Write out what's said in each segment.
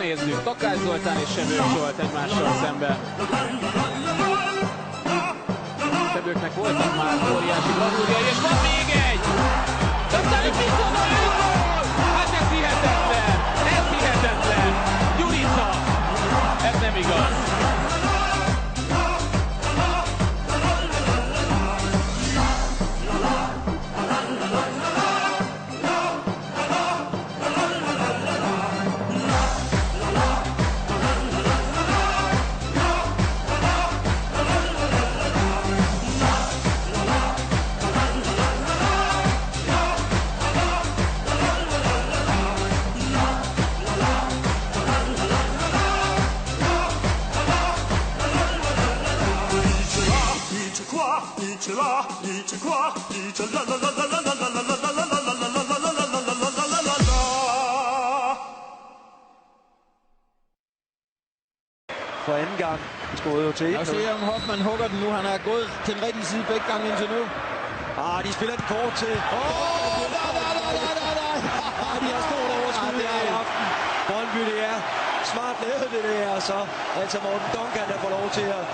nézzük. Takács Zoltán és Sebők Zsolt egymással szemben. Sebőknek voltak már óriási bravúrjai, és van még egy! Aztán itt viszont a gól! Hát ez hihetetlen! Ez hihetetlen! Gyurica! Ez nem igaz! For anden gang scorede jo til 1-0. Og se om Hoffmann hugger den nu. Han er gået til den rigtige side begge gange indtil nu. De spiller den kort til. Nej. De har stort overskud her i aften. Brøndby, det er smart lavet det der, så altså Morten Duncan, der får lov til at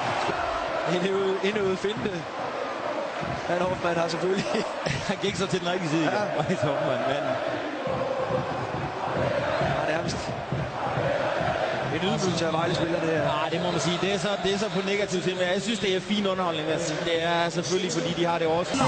indøve finte. Men Hoffmann har selvfølgelig... Han gik så til den rigtige side. Ja. Hoffmann, men... nærmest... En ydmygelse af Vejle-spiller, det her. Ja, det må man sige. Det er så på negativt til, men jeg synes, det er fin underholdning. Det er selvfølgelig, fordi de har det også.